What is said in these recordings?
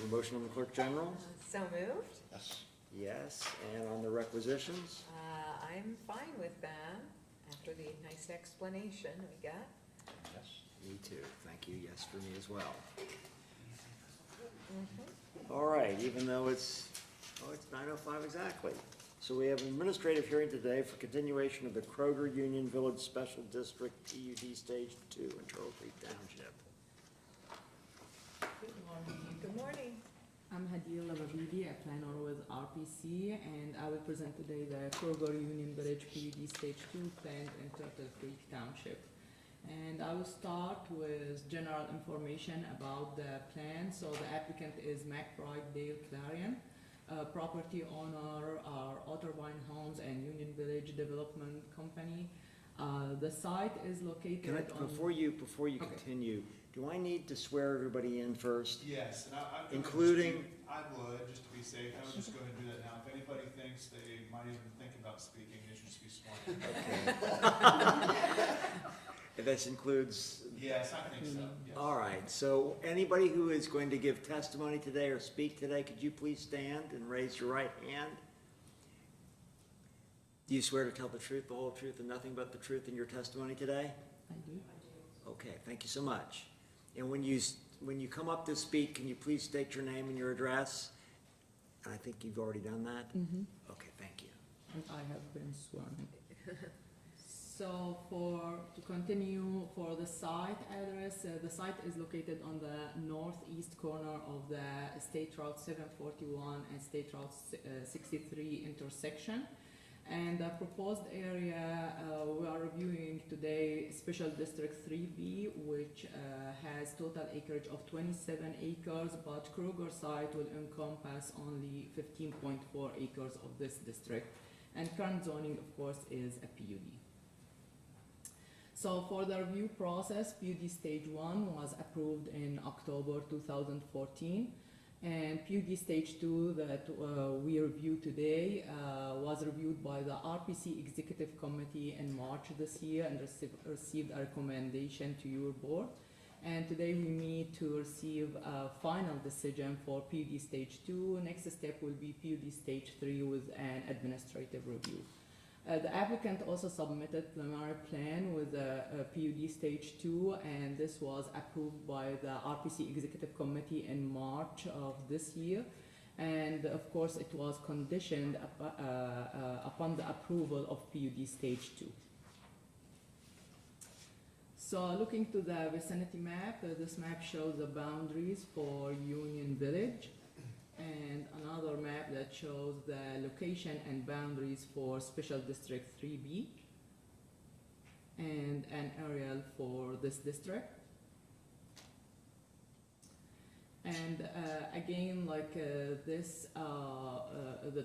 a motion on the clerk general? So moved. Yes. Yes, and on the requisitions? I'm fine with that, after the nice explanation we got. Yes. Me too, thank you, yes for me as well. Mhm. All right, even though it's 9:05 exactly. So we have an administrative hearing today for continuation of the Kroger Union Village Special District PUD Stage 2 in Turtle Creek Township. Good morning. Good morning. I'm Hadiya Lavavidi, a planner with RPC, and I will present today the Kroger Union Village PUD Stage 2 plan in Turtle Creek Township. And I will start with general information about the plan. So the applicant is McBride Dale Clarion. Property owner are Otterbein Homes and Union Village Development Company. The site is located Can I, on... before you Okay. continue, do I need to swear everybody in first? Yes, and I would Including- I would, just to be safe, I would just go ahead and do that now. If anybody thinks they might even think about speaking, they should just be sworn in. This includes, Yes, I think so, yes. all right, so anybody who is going to give testimony today or speak today, could you please stand and raise your right hand? Do you swear to tell the truth, the whole truth, and nothing but the truth in your testimony today? I do. Okay, thank you so much. And when you come up to speak, can you please state your name and your address? And I think you've already done that? Mm-hmm. Okay, thank you. And I have been sworn. So to continue for the site address, the site is located on the northeast corner of the State Route 741 and State Route 63 intersection. And the proposed area we are reviewing today, Special District 3B, which has total acreage of 27 acres, but Kroger site will encompass only 15.4 acres of this district. And current zoning, of course, is a PUD. So for the review process, PUD Stage 1 was approved in October 2014. And PUD Stage 2 that we review today was reviewed by the RPC Executive Committee in March this year and received a recommendation to your board. And today we meet to receive a final decision for PUD Stage 2. Next step will be PUD Stage 3 with an administrative review. The applicant also submitted preliminary plan with the PUD Stage 2, and this was approved by the RPC Executive Committee in March of this year. And of course, it was conditioned upon the approval of PUD Stage 2. So looking to the vicinity map, this map shows the boundaries for Union Village, and another map that shows the location and boundaries for Special District 3B, and an aerial for this district. And again, like the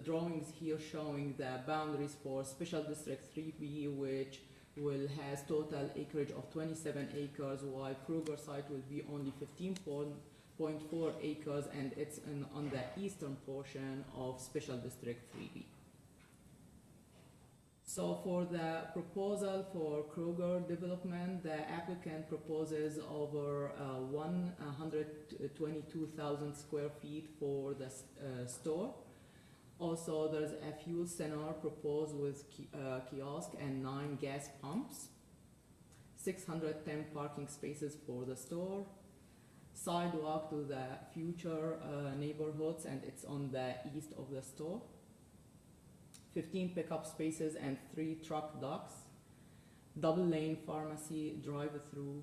drawings here showing the boundaries for Special District 3B, which will has total acreage of 27 acres, while Kroger site will be only 15.4 acres, and it's on the eastern portion of Special District 3B. So for the proposal for Kroger development, the applicant proposes over 122,000 square feet for the store. Also, there's a fuel center proposed with kiosk and 9 gas pumps, 610 parking spaces for the store, sidewalk to the future neighborhoods, and it's on the east of the store, 15 pickup spaces and 3 truck docks, double lane pharmacy, drive-through,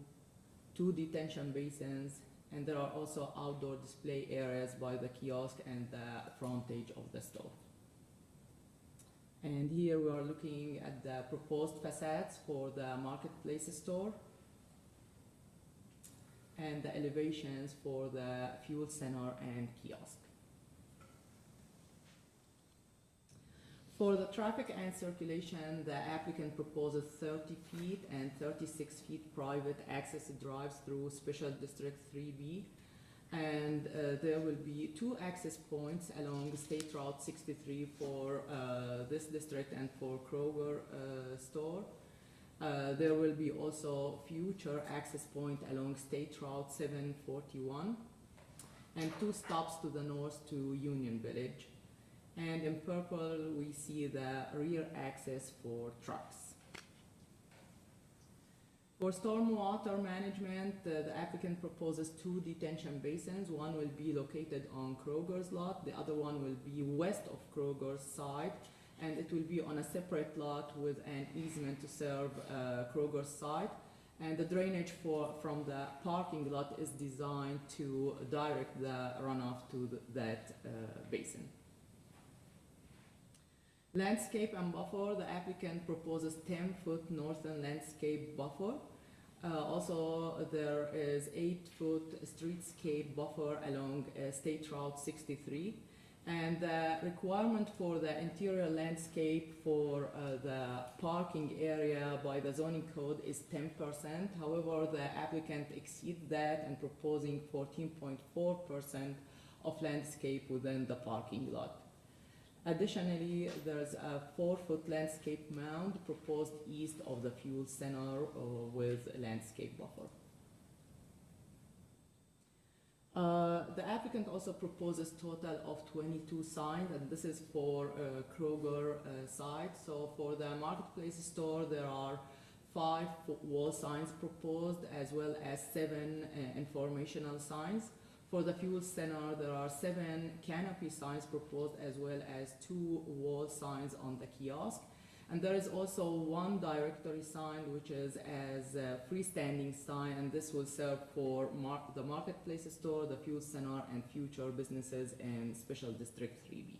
2 detention basins, and there are also outdoor display areas by the kiosk and the frontage of the store. And here we are looking at the proposed facades for the marketplace store and the elevations for the fuel center and kiosk. For the traffic and circulation, the applicant proposes 30 feet and 36 feet private access drives through Special District 3B. And there will be 2 access points along State Route 63 for this district and for Kroger store. There will be also future access point along State Route 741. and 2 stops to the north to Union Village. And in purple, we see the rear access for trucks. For stormwater management, the applicant proposes 2 detention basins. One will be located on Kroger's lot, the other one will be west of Kroger's side, and it will be on a separate lot with an easement to serve Kroger's side. And the drainage from the parking lot is designed to direct the runoff to that basin. Landscape and buffer, the applicant proposes 10-foot northern landscape buffer. Also, there is 8-foot streetscape buffer along State Route 63. And the requirement for the interior landscape for the parking area by the zoning code is 10%. However, the applicant exceeds that and proposing 14.4% of landscape within the parking lot. Additionally, there's a 4-foot landscape mound proposed east of the fuel center with landscape buffer. The applicant also proposes total of 22 signs, and this is for Kroger site. So for the marketplace store, there are 5 wall signs proposed, as well as 7 informational signs. For the fuel center, there are 7 canopy signs proposed, as well as 2 wall signs on the kiosk. And there is also 1 directory sign, which is as a freestanding sign, and this will serve for the marketplace store, the fuel center, and future businesses in Special District 3B.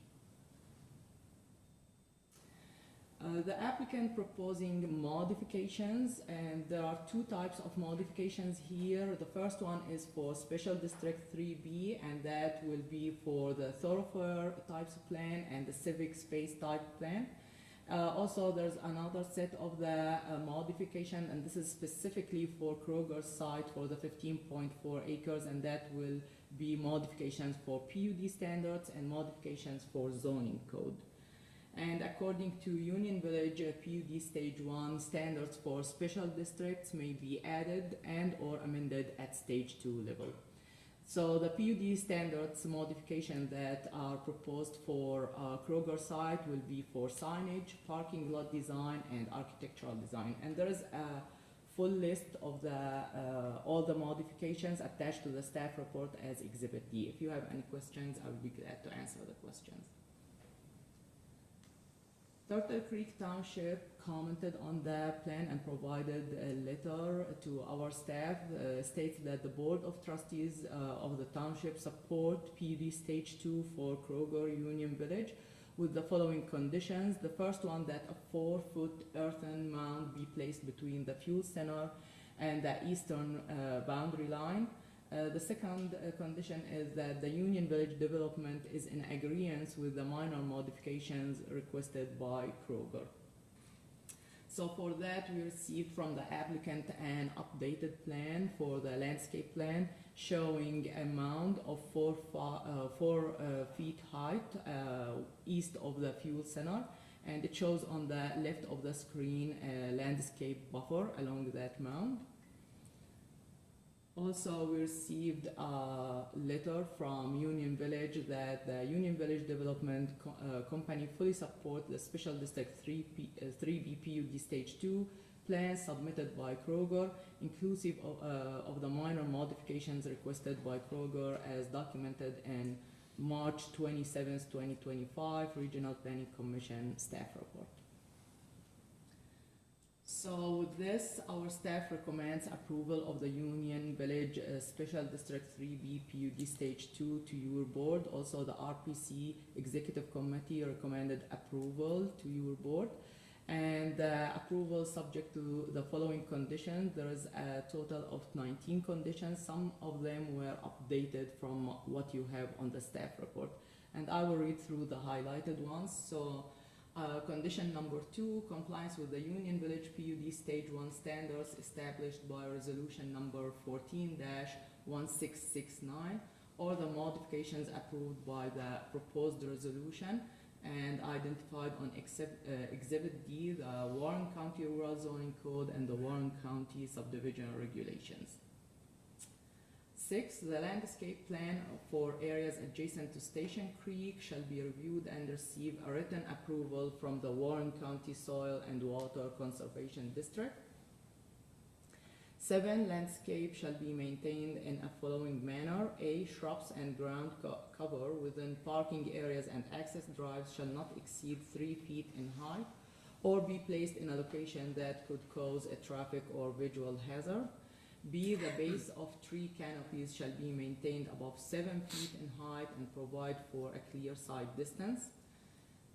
The applicant proposing modifications, and there are 2 types of modifications here. The first one is for Special District 3B, and that will be for the thoroughfare types of plan and the civic space type plan. Also, there's another set of the modification, and this is specifically for Kroger's site for the 15.4 acres, and that will be modifications for PUD standards and modifications for zoning code. And according to Union Village, PUD Stage 1 standards for special districts may be added and or amended at Stage 2 level. So the PUD standards modification that are proposed for Kroger site will be for signage, parking lot design, and architectural design. And there is a full list of all the modifications attached to the staff report as Exhibit D. If you have any questions, I will be glad to answer the questions. Turtle Creek Township commented on the plan and provided a letter to our staff, states that the Board of Trustees of the Township support PUD Stage 2 for Kroger Union Village with the following conditions. The first one, that a 4-foot earthen mound be placed between the fuel center and the eastern boundary line. The second condition is that the Union Village development is in agreement with the minor modifications requested by Kroger. So for that, we received from the applicant an updated plan for the landscape plan showing a mound of 4 feet height east of the fuel center, and it shows on the left of the screen a landscape buffer along that mound. Also, we received a letter from Union Village that the Union Village Development Company fully support the Special District 3B PUD Stage 2 plan submitted by Kroger, inclusive of the minor modifications requested by Kroger as documented in March 27, 2025 Regional Planning Commission staff report. So with this, our staff recommends approval of the Union Village Special District 3B PUD Stage 2 to your board. Also, the RPC Executive Committee recommended approval to your board. And approval subject to the following conditions. There is a total of 19 conditions. Some of them were updated from what you have on the staff report. And I will read through the highlighted ones. So. Condition number 2, compliance with the Union Village PUD Stage 1 standards established by resolution number 14-1669 or the modifications approved by the proposed resolution and identified on Exhibit D, the Warren County Rural Zoning Code and the Warren County Subdivision Regulations. 6, the landscape plan for areas adjacent to Station Creek shall be reviewed and receive a written approval from the Warren County Soil and Water Conservation District. 7, landscape shall be maintained in a following manner. A, shrubs and ground cover within parking areas and access drives shall not exceed 3 feet in height or be placed in a location that could cause a traffic or visual hazard. B, the base of tree canopies shall be maintained above 7 feet in height and provide for a clear sight distance.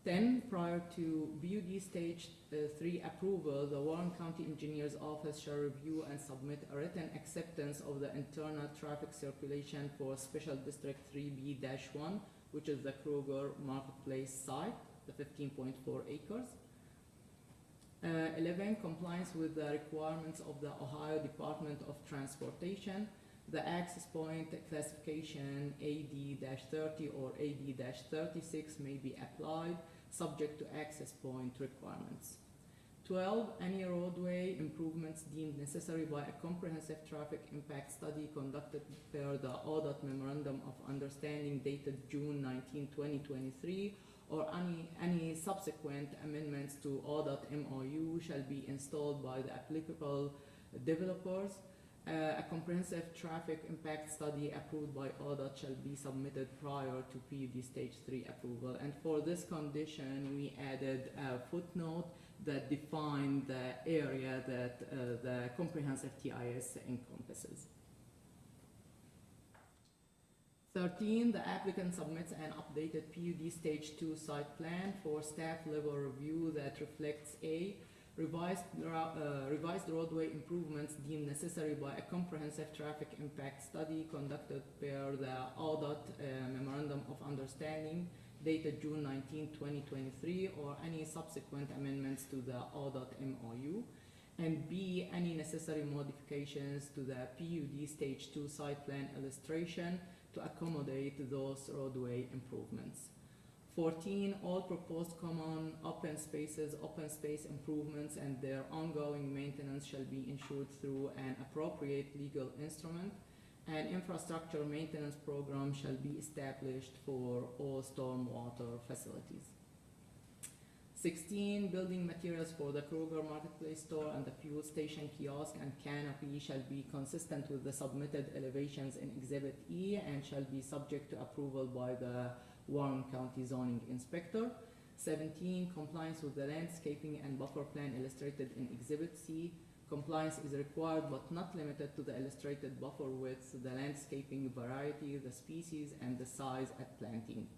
10, prior to BUD Stage 3 approval, the Warren County Engineer's Office shall review and submit a written acceptance of the internal traffic circulation for Special District 3B-1, which is the Kroger Marketplace site, the 15.4 acres. 11, compliance with the requirements of the Ohio Department of Transportation. The access point classification AD-30 or AD-36 may be applied, subject to access point requirements. 12, any roadway improvements deemed necessary by a comprehensive traffic impact study conducted per the ODOT Memorandum of Understanding dated June 19, 2023, or any subsequent amendments to ODOT MOU shall be installed by the applicable developers. A comprehensive traffic impact study approved by ODOT shall be submitted prior to PUD Stage 3 approval. And for this condition, we added a footnote that defined the area that the comprehensive TIS encompasses. 13, the applicant submits an updated PUD Stage 2 site plan for staff level review that reflects A, revised roadway improvements deemed necessary by a comprehensive traffic impact study conducted per the ODOT Memorandum of Understanding dated June 19, 2023, or any subsequent amendments to the ODOT MOU. And B, any necessary modifications to the PUD Stage 2 site plan illustration to accommodate those roadway improvements. 14, all proposed common open spaces, open space improvements, and their ongoing maintenance shall be insured through an appropriate legal instrument. An infrastructure maintenance program shall be established for all stormwater facilities. 16, building materials for the Kroger Marketplace store and the fuel station kiosk and canopy shall be consistent with the submitted elevations in Exhibit E and shall be subject to approval by the Warren County Zoning Inspector. 17, compliance with the landscaping and buffer plan illustrated in Exhibit C. Compliance is required but not limited to the illustrated buffer width, the landscaping variety, the species, and the size at planting.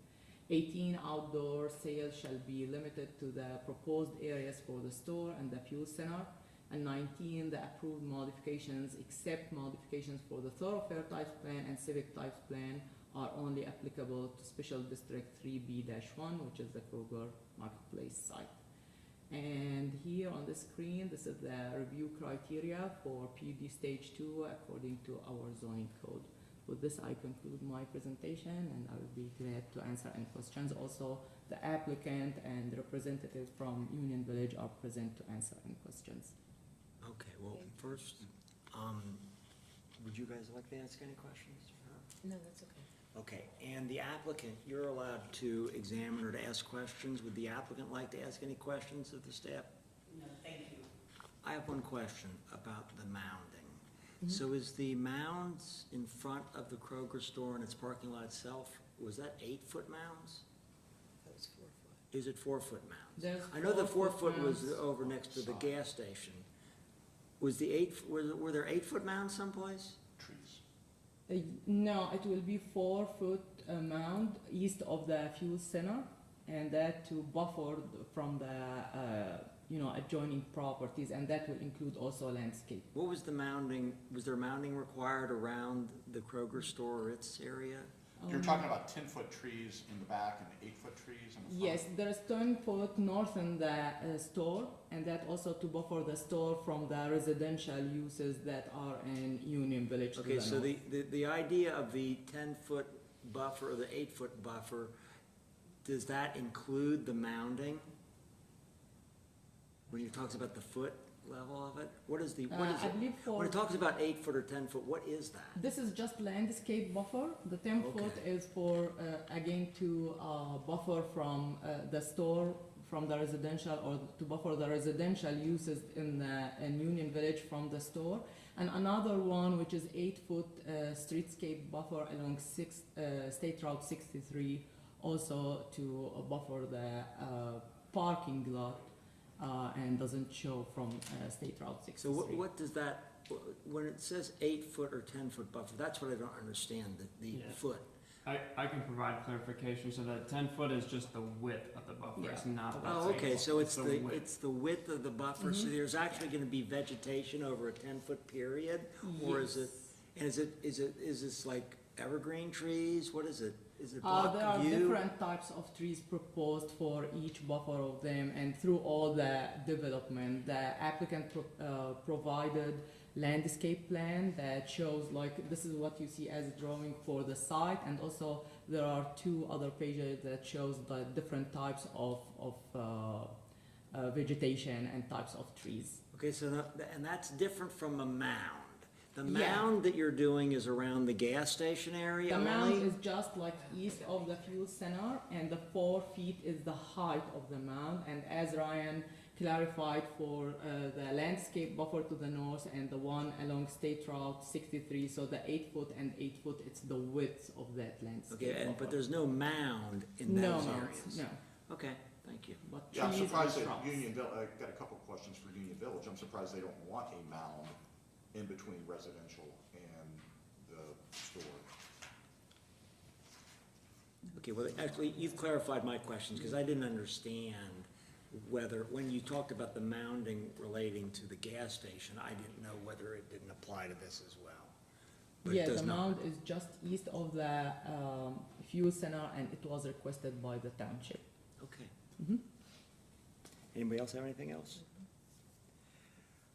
18, outdoor sales shall be limited to the proposed areas for the store and the fuel center. And 19, the approved modifications, except modifications for the thoroughfare types plan and civic types plan, are only applicable to Special District 3B-1, which is the Kroger Marketplace site. And here on the screen, this is the review criteria for PUD Stage 2 according to our zoning code. With this, I conclude my presentation, and I will be glad to answer any questions. Also, the applicant and representatives from Union Village are present to answer any questions. Okay, well, first, would you guys like to ask any questions? No, that's okay. Okay, and the applicant, you're allowed to examine or to ask questions. Would the applicant like to ask any questions of the staff? No, thank you. I have one question about the mounding. So is the mounds in front of the Kroger store and its parking lot itself, was that 8-foot mounds? That was 4 foot. Is it 4-foot mounds? There's I know the 4-foot was mounds. over next to the gas station. Was the were there 8-foot mounds someplace? Trees. No, it will be 4-foot mound east of the fuel center, and that to buffer from the adjoining properties, and that will include also landscape. What was the mounding, was there mounding required around the Kroger store or its area? You're talking about 10-foot trees in the back and 8-foot trees in the front? Yes, there is 10-foot north in the store, and that also to buffer the store from the residential uses that are in Union Village. Okay, so the idea of the 10-foot buffer or the 8-foot buffer, does that include the mounding? When you talks about the foot? level of it? What is the, I believe when for, it talks about 8 foot or 10 foot, what is that? this is just landscape buffer. The 10 foot Okay. is for, again, to buffer from the store, from the residential, or to buffer the residential uses in Union Village from the store. And another one, which is 8 foot streetscape buffer along State Route 63, also to buffer the parking lot, and doesn't show from State Route 63. So what does that, when it says 8 foot or 10 foot buffer, that's what I don't understand, the Yeah. foot. I can provide clarification, so that 10 foot is just the width of the buffer, it's not the Oh, okay, so it's the, width. it's the width of the buffer, so Mhm. there's actually gonna be vegetation over a 10-foot period? Or is it, and is this like evergreen trees, what is it? Is it block There are view? different types of trees proposed for each buffer of them, and through all the development, the applicant provided landscape plan that shows, like, this is what you see as a drawing for the site, and also there are 2 other pages that shows the different types of vegetation and types of trees. Okay, so and that's different from a mound. The Yeah. mound that you're doing is around the gas station area The only? mound is just like east of the fuel center, and the 4 feet is the height of the mound. And as Ryan clarified, for the landscape buffer to the north and the one along State Route 63, so the 8 foot and 8 foot, it's the width of that landscape Okay, but buffer. there's no mound in no those mounds, areas? no. Okay, thank you. But Yeah, I'm trees and surprised that shrubs. Union Village, I've got a couple of questions for Union Village. I'm surprised they don't want a mound in between residential and the store. Okay, well, actually, you've clarified my questions, because I didn't understand whether, when you talked about the mounding relating to the gas station, I didn't know whether it didn't apply to this as well. But it Yeah, does the not. mound is just east of the fuel center, and it was requested by the township. Okay. Mhm. Anybody else have anything else?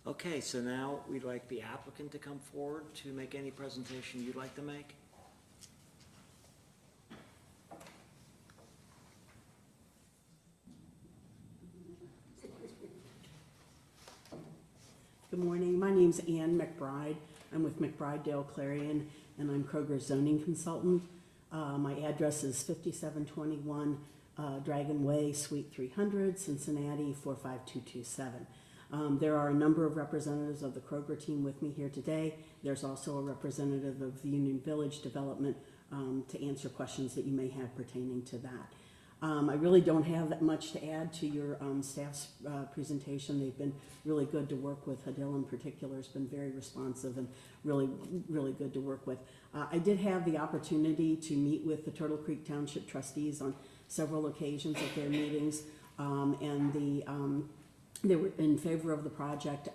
Okay, so now we'd like the applicant to come forward to make any presentation you'd like to make. Good morning. My name's Ann McBride. I'm with McBride Dale Clarion, and I'm Kroger's zoning consultant. My address is 5721 Dragon Way, Suite 300, Cincinnati 45227. There are a number of representatives of the Kroger team with me here today. There's also a representative of the Union Village Development to answer questions that you may have pertaining to that. I really don't have that much to add to your staff's presentation. They've been really good to work with. Hadil in particular has been very responsive and really, really good to work with. I did have the opportunity to meet with the Turtle Creek Township trustees on several occasions at their meetings, and they were in favor of the project.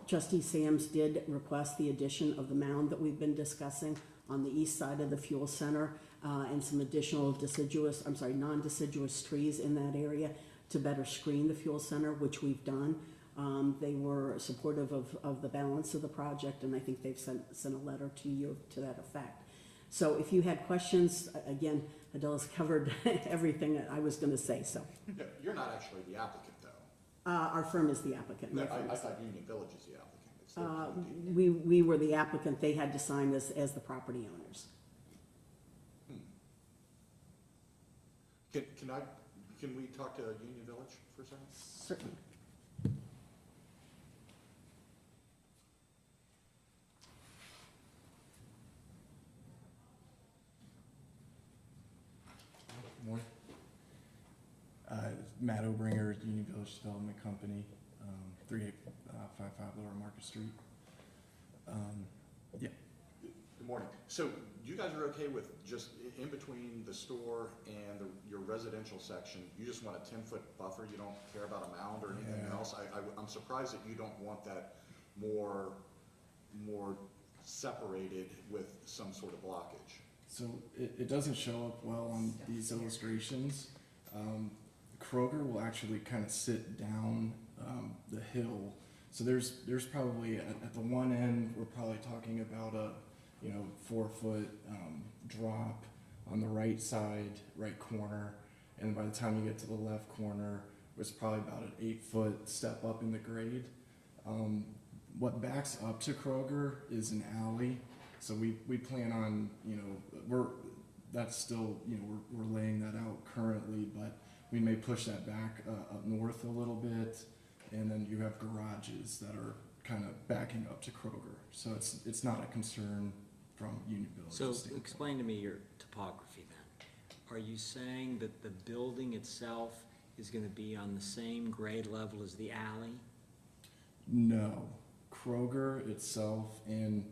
Trustee Sams did request the addition of the mound that we've been discussing on the east side of the fuel center, and some additional non-deciduous trees in that area to better screen the fuel center, which we've done. They were supportive of the balance of the project, and I think they've sent a letter to you to that effect. So if you had questions, again, Adela's covered everything that I was gonna say, so. Yeah, you're not actually the applicant, though. Our firm is the applicant. my firm I is. thought Union Village is the applicant. It's their PUD. We were the applicant, they had to sign this as the property owners. Can we talk to Union Village for a second? Certainly. Good morning. Matt Obringer, Union Village Development Company, 3855 Lower Market Street. Yeah, Good morning. So you guys are okay with just in between the store and your residential section, you just want a 10-foot buffer? You don't care about a mound or anything Yeah. else? I'm surprised that you don't want that more separated with some sort of blockage. so it doesn't show up well on these illustrations. Kroger will actually kind of sit down the hill. So there's probably at the one end, we're probably talking about a 4-foot drop on the right side, right corner, and by the time you get to the left corner, it's probably about an 8-foot step up in the grade. What backs up to Kroger is an alley, so we plan on, that's still, we're laying that out currently, but we may push that back up north a little bit, and then you have garages that are kind of backing up to Kroger, so it's not a concern from Union Village. So standpoint. explain to me your topography then. Are you saying that the building itself is gonna be on the same grade level as the alley? No, Kroger itself and,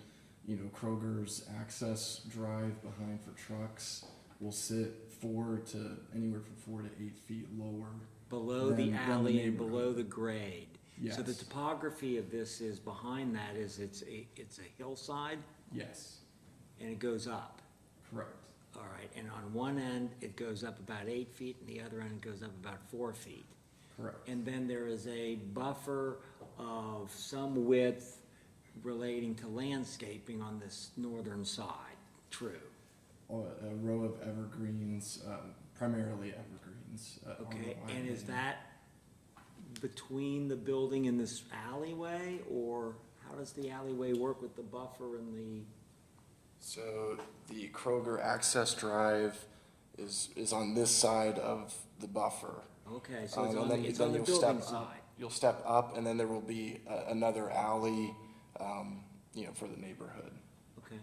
Kroger's access drive behind for trucks will sit anywhere from 4 to 8 feet lower. Below Than the the alley and neighborhood. below the grade? So the Yes. topography of this is, behind that is, it's a hillside Yes, and it goes up. correct. All right, and on one end, it goes up about 8 feet, and the other end goes up about 4 feet. Correct. And then there is a buffer of some width relating to landscaping on this northern side, true? A row of evergreens, primarily evergreens. On the Okay, wide and is end. that between the building and this alleyway, or how does the alleyway work with the buffer and the? So the Kroger access drive is on this side of the buffer. Okay, so it's And on then- the, it's then on the you'll building step up. side. You'll step up, and then there will be another alley, for the neighborhood. Okay,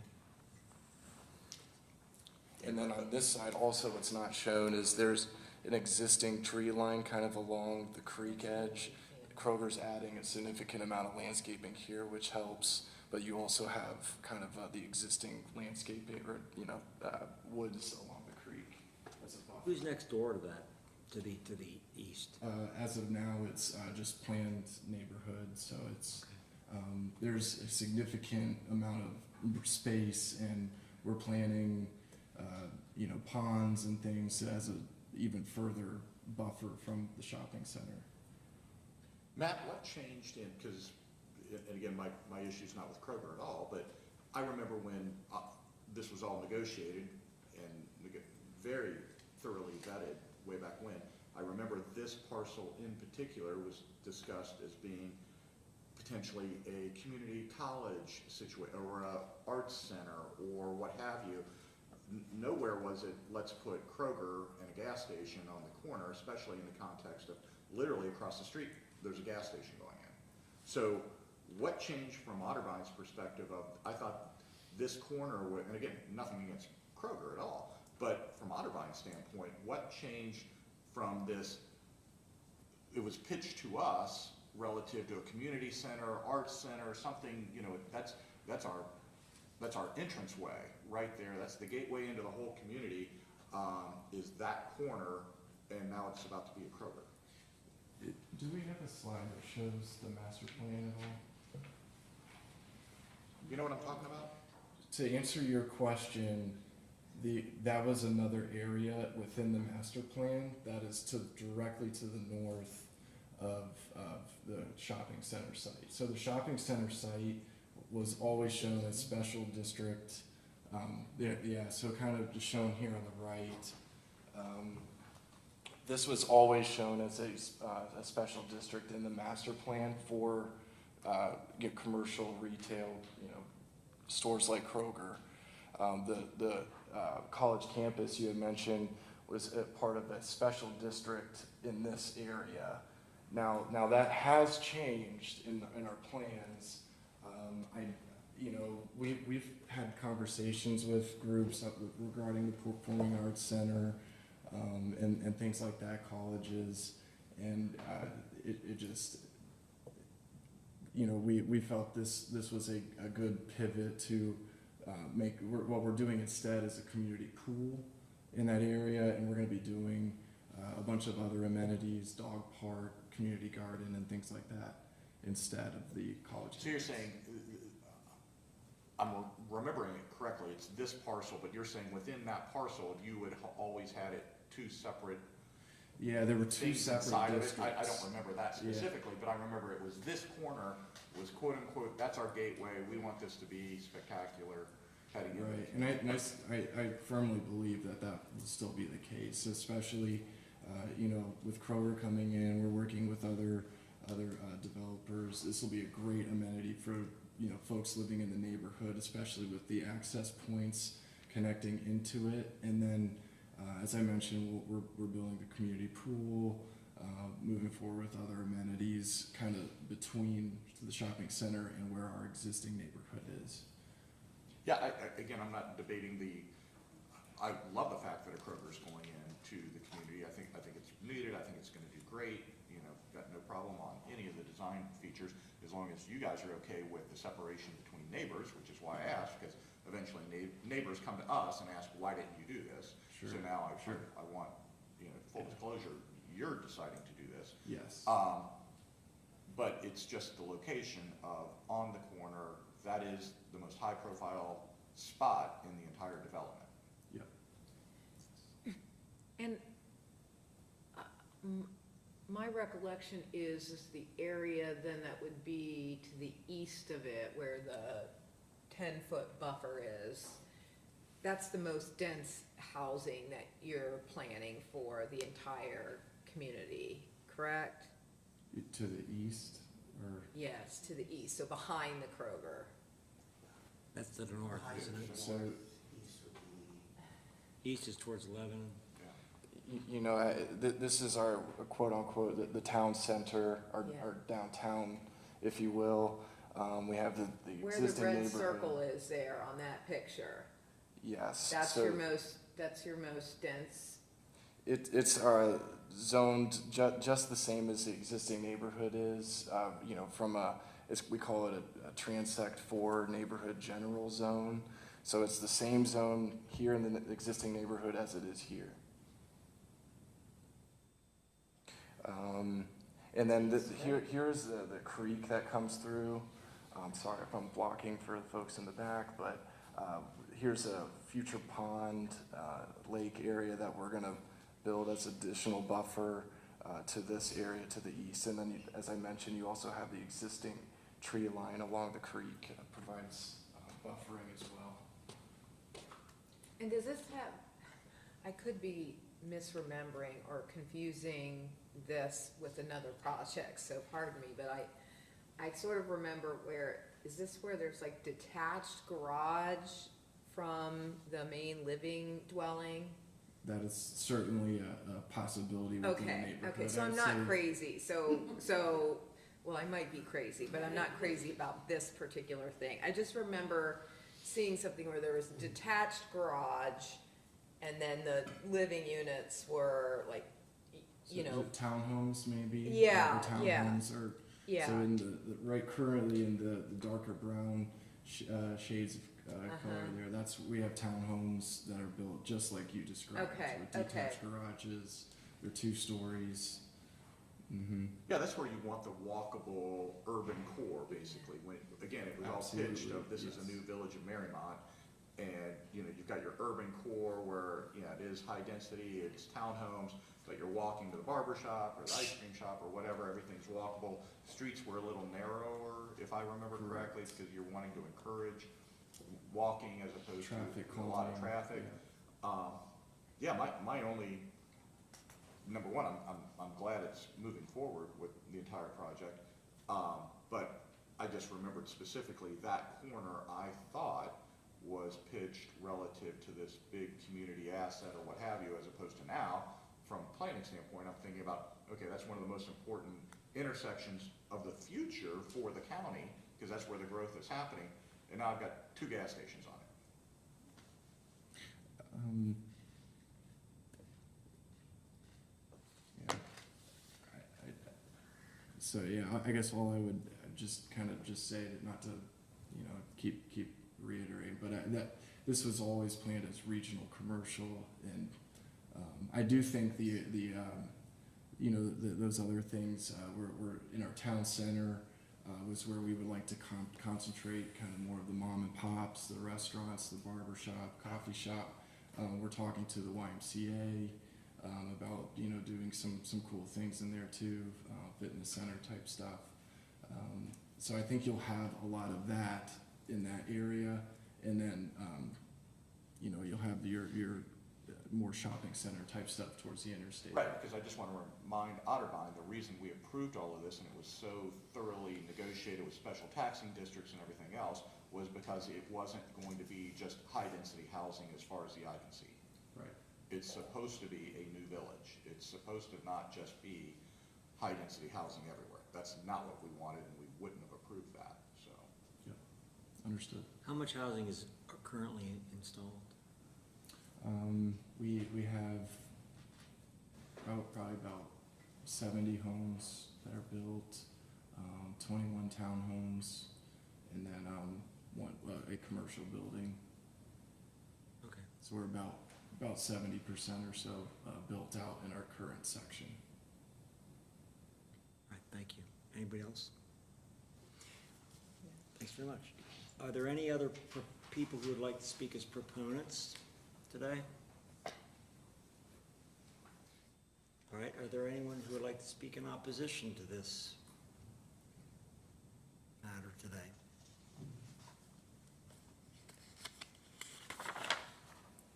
And then on this side also, what's not shown is there's an existing tree line kind of along the creek edge. Kroger's adding a significant amount of landscaping here, which helps, but you also have kind of the existing landscaping or, woods along the creek as a buffer. who's next door to that, to the east? As of now, it's just planned neighborhood, so it's, there's a significant amount of space, and we're planning, ponds and things as a even further buffer from the shopping center. Matt, what changed because, and again, my issue's not with Kroger at all, but I remember when this was all negotiated and very thoroughly vetted way back when. I remember this parcel in particular was discussed as being potentially a community college situation or a arts center or what have you. Nowhere was it, let's put Kroger and a gas station on the corner, especially in the context of literally across the street, there's a gas station going in. So what changed from Otterbine's perspective of, I thought this corner, and again, nothing against Kroger at all, but from Otterbine's standpoint, what changed from this, it was pitched to us relative to a community center, arts center, something, that's our entranceway right there. That's the gateway into the whole community, is that corner, and now it's about to be a Kroger. Do we have a slide that shows the master plan at all? You know what I'm talking about? To answer your question, that was another area within the master plan that is directly to the north of the shopping center site. So the shopping center site was always shown as special district. So kind of just shown here on the right. This was always shown as a special district in the master plan for commercial retail, stores like Kroger. The college campus you had mentioned was a part of a special district in this area. Now that has changed in our plans. We've had conversations with groups regarding the Performing Arts Center and things like that, colleges, and it just, we felt this was a good pivot to what we're doing instead is a community pool in that area, and we're going to be doing a bunch of other amenities, dog park, community garden, and things like that instead of the college. So you're saying, I'm remembering it correctly, it's this parcel, but you're saying within that parcel, you would always had it two separate Yeah, there were two things separate inside of it? districts. I don't remember that specifically, but I remember it was this corner was quote unquote, that's our gateway, we want this to be spectacular heading in. Right, and I firmly believe that will still be the case, especially, with Kroger coming in, we're working with other other developers. This will be a great amenity for, you know, folks living in the neighborhood, especially with the access points connecting into it. And then, as I mentioned, we're building the community pool, moving forward with other amenities kind of between the shopping center and where our existing neighborhood is. Yeah, again, I'm not debating I love the fact that a Kroger's going into the community. I think it's needed. I think it's gonna do great. You know, got no problem on any of the design features, as long as you guys are okay with the separation between neighbors, which is why I asked, because eventually neighbors come to us and ask, why didn't you do this? Sure. So now Sure. I want, you know, full disclosure, you're deciding to do this. Yes. But it's just the location of on the corner, that is the most high profile spot in the entire development. Yep. And my recollection is the area then that would be to the east of it, where the 10-foot buffer is. That's the most dense housing that you're planning for the entire community, correct? To the east, or? Yes, to the east, so behind the Kroger. That's to the north, isn't it? So, East is towards Lebanon. you know, this is our quote unquote, the town center, our downtown, if you will. We have the Where existing the red neighborhood. circle is there on that picture. Yes. That's so your most dense. It's zoned just the same as the existing neighborhood is. You know, from we call it a Transect 4 neighborhood general zone. So it's the same zone here in the existing neighborhood as it is here. And then here's the creek that comes through. I'm sorry if I'm blocking for the folks in the back, but here's a future pond, lake area that we're gonna build as additional buffer to this area to the east. And then, as I mentioned, you also have the existing tree line along the creek, provides buffering as well. And does this have, I could be misremembering or confusing this with another project, so pardon me, but I sort of remember is this where there's like detached garage from the main living dwelling? That is certainly a possibility within the neighborhood. Okay, so I'm not crazy, well, I might be crazy, but I'm not crazy about this particular thing. I just remember seeing something where there was a detached garage, and then the living units were like, you know. Townhomes maybe? Yeah, or yeah. townhomes, or, Yeah. so in right currently in the darker brown shades of color there, we have townhomes that are built just like you described. Okay, With detached garages, they're 2 stories. Mm-hmm. Yeah, that's where you want the walkable urban core, basically. When, again, it was all pitched of this is a new village of Marymount, and, you know, you've got your urban core where, yeah, it is high density, it's townhomes, but you're walking to the barber shop or the ice cream shop or whatever, everything's walkable. Streets were a little narrower, if I remember correctly, because you're wanting to encourage walking as opposed to a lot of traffic. Yeah, my only, number one, I'm glad it's moving forward with the entire project, but I just remembered specifically that corner I thought was pitched relative to this big community asset or what have you, as opposed to now, from a planning standpoint, I'm thinking about, okay, that's one of the most important intersections of the future for the county, because that's where the growth is happening, and now I've got 2 gas stations on it. So yeah, I guess all I would just kind of say, not to, you know, keep reiterating, but that this was always planned as regional commercial, and I do think you know, those other things were in our town center was where we would like to concentrate kind of more of the mom and pops, the restaurants, the barber shop, coffee shop. We're talking to the YMCA about, you know, doing some cool things in there too, fitness center type stuff. So I think you'll have a lot of that in that area, and then you know, you'll have your more shopping center type stuff towards the interstate. Right, because I just want to remind Otterbein, the reason we approved all of this, and it was so thoroughly negotiated with special taxing districts and everything else, was because it wasn't going to be just high-density housing as far as the eye can see. Right. It's supposed to be a new village. It's supposed to not just be high-density housing everywhere. That's not what we wanted, and we wouldn't have approved that, so. Yep. Understood. How much housing is currently installed? We have probably about 70 homes that are built, 21 townhomes, and then a commercial building. Okay. So we're about 70% or so built out in our current section. All right, thank you. Anybody else? Thanks very much. Are there any other people who would like to speak as proponents today? All right, are there anyone who would like to speak in opposition to this matter today?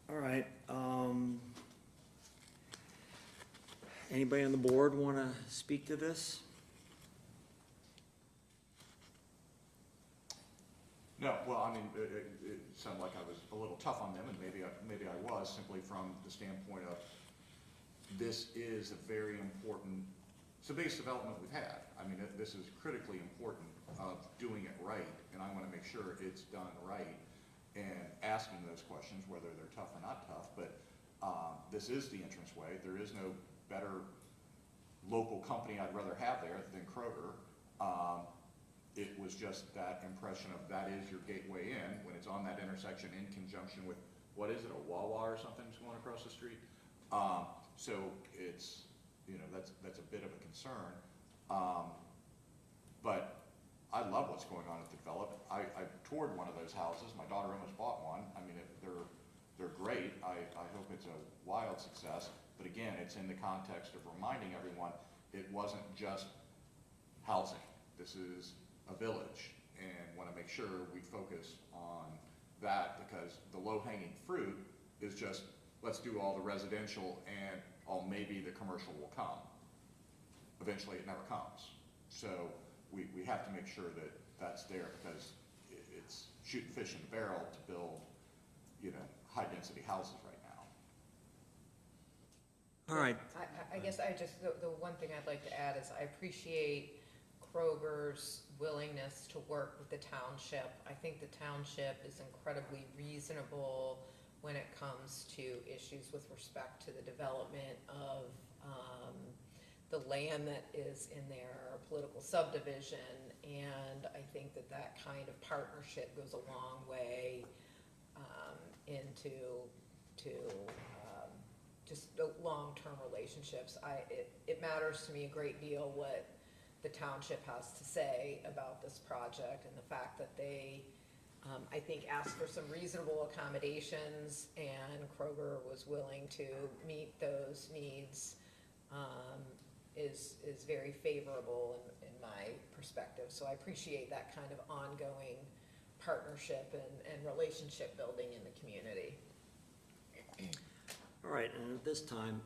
All right, anybody on the board want to speak to this? No, well, I mean, it sounded like I was a little tough on them, and maybe I was, simply from the standpoint of, this is a very important, it's the biggest development we've had. I mean, this is critically important of doing it right, and I want to make sure it's done right, and asking those questions, whether they're tough or not tough, but this is the entranceway. There is no better local company I'd rather have there than Kroger. It was just that impression of that is your gateway in, when it's on that intersection in conjunction with, what is it, a Wawa or something's going across the street? So it's, that's a bit of a concern. But I love what's going on at the development. I toured one of those houses. My daughter almost bought one. I mean, they're great. I hope it's a wild success. But again, it's in the context of reminding everyone it wasn't just housing. This is a village, and want to make sure we focus on that, because the low-hanging fruit is just, let's do all the residential and maybe the commercial will come. Eventually, it never comes. So we have to make sure that that's there, because it's shooting fish in a barrel to build, high-density houses right now. All right, I guess the one thing I'd like to add is I appreciate Kroger's willingness to work with the township. I think the township is incredibly reasonable when it comes to issues with respect to the development of the land that is in their political subdivision. And I think that kind of partnership goes a long way into just the long-term relationships. It matters to me a great deal what the township has to say about this project, and the fact that they, I think, asked for some reasonable accommodations, and Kroger was willing to meet those needs, is very favorable in my perspective. So I appreciate that kind of ongoing partnership and relationship building in the community. all right, and at this time,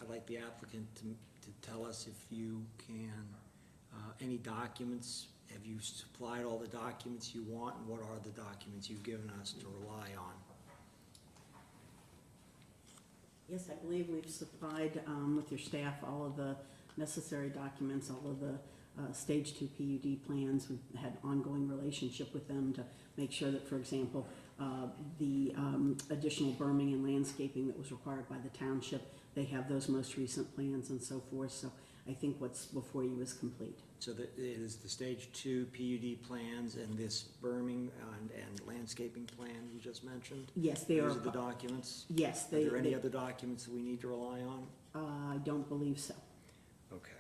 I'd like the applicant to tell us if you can, any documents, have you supplied all the documents you want, and what are the documents you've given us to rely on? Yes, I believe we've supplied, with your staff, all of the necessary documents, all of the Stage 2 PUD plans. We've had ongoing relationship with them to make sure that, for example, the additional berming and landscaping that was required by the township, they have those most recent plans and so forth. So I think what's before you is complete. So that it is the Stage 2 PUD plans and this berming and landscaping plan you just mentioned? Yes, they are. Those are the documents? Yes, Are there any other documents that we need to rely on? I don't believe so. Okay.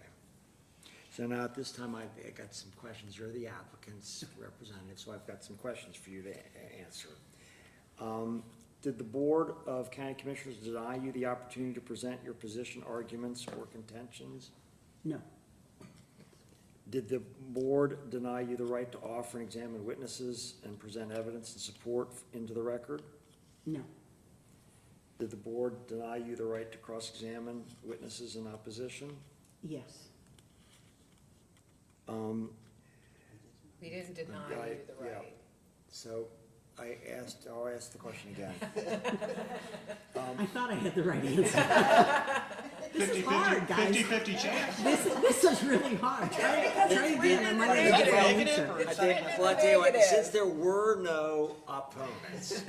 So now at this time, I got some questions. You're the applicant's representative, so I've got some questions for you to answer. Did the Board of County Commissioners deny you the opportunity to present your position, arguments, or contentions? No, Did the board deny you the right to offer and examine witnesses and present evidence and support into the record? no, Did the board deny you the right to cross-examine witnesses in opposition? Yes. We didn't deny Right, you the yeah. right. So I'll ask the question again. I thought I had the right answer. This is hard, guys. 50-50 chance. This is really hard. Try again, I might have a different answer. I think, well, I tell you what, since there were no opponents,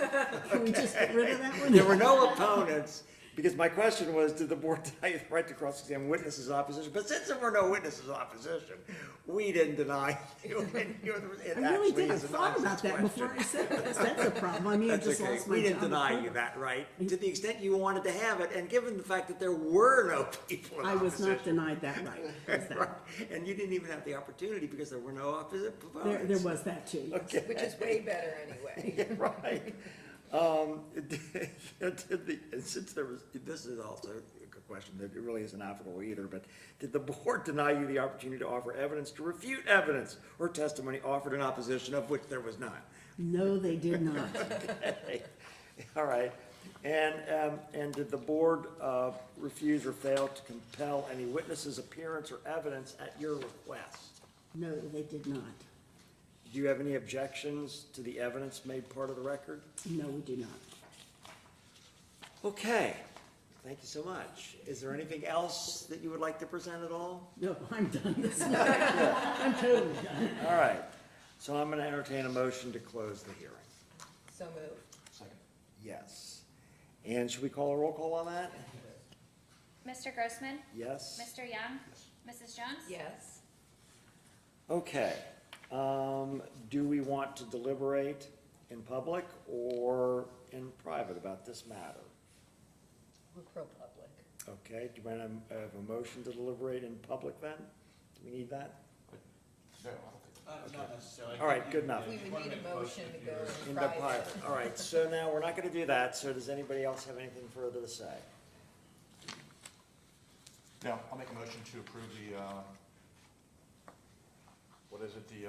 Can we just get rid of that one? there were no opponents, because my question was, did the board deny you the right to cross-examine witnesses in opposition? But since there were no witnesses in opposition, we didn't deny you. And it I really actually did. I is a thought about nonsense that before I question. said this. That's a problem. I mean, I That's just okay. lost my We didn't job deny at you Kroger. that right, to the extent you wanted to have it, and given the fact that there were no people in I was not opposition. denied that right. Was that- Right, and you didn't even have the opportunity because there were no opposite There proponents. was that too. yes. Okay. Which is way better anyway. Yeah, right. Since there was, this is also a question that it really isn't applicable either, but did the board deny you the opportunity to offer evidence to refute evidence or testimony offered in opposition of which there was none? No, they did not. Okay. All right. And did the board refuse or fail to compel any witnesses' appearance or evidence at your request? No, they did not. Do you have any objections to the evidence made part of the record? No, we do not. Okay, thank you so much. Is there anything else that you would like to present at all? No, I'm done. I'm totally done. All right, so I'm gonna entertain a motion to close the hearing. So moved. Second. Yes. And should we call a roll call on that? Mr. Grossman? Yes? Mr. Young? Mrs. Jones? Yes. Okay, do we want to deliberate in public or in private about this matter? We're pro-public. Okay, do you want to have a motion to deliberate in public then? Do we need that? No, I don't think. Not necessarily. All right, good enough. We would need a motion to go In in the private. private, all right, so now we're not gonna do that, so does anybody else have anything further to say? No, I'll make a motion to approve the, what is it, the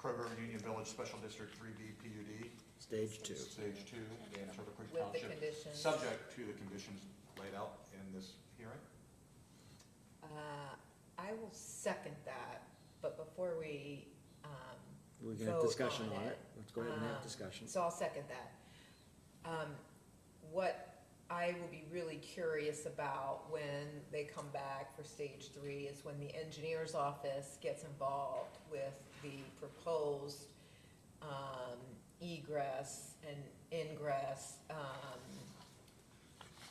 Kroger Union Village Special District 3B PUD, Stage two. Stage 2, in Turtle Creek With the Township. conditions. Subject to the conditions laid out in this hearing. I will second that, but before we, We're gonna have vote discussion on on it, it. let's go ahead and have discussion. So I'll second that. What I will be really curious about when they come back for stage 3 is when the engineer's office gets involved with the proposed egress and ingress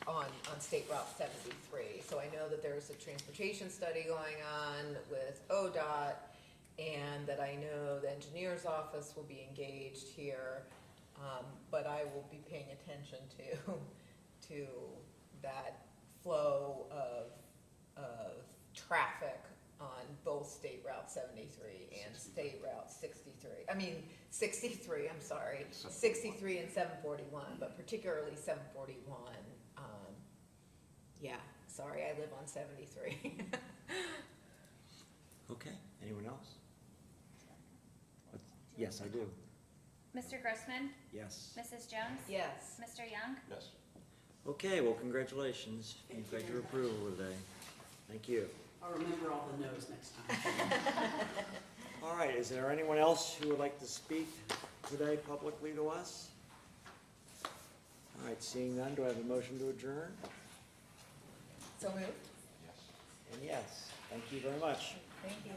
on State Route 73. So I know that there's a transportation study going on with ODOT, and that I know the engineer's office will be engaged here, but I will be paying attention to that flow of traffic on both State Route 73 and State Route 63. I mean, 63, I'm sorry, 63 and 741, but particularly 741. Yeah, sorry, I live on 73. Okay, anyone else? Yes, I do, Mr. Grossman? yes. Mrs. Jones? Yes. Mr. Young? Yes. Okay, well, congratulations, you've got your approval today, thank you. I'll remember all the no's next time. All right, is there anyone else who would like to speak today publicly to us? All right, seeing none, do I have a motion to adjourn? So moved. Yes. And yes, thank you very much. Thank you.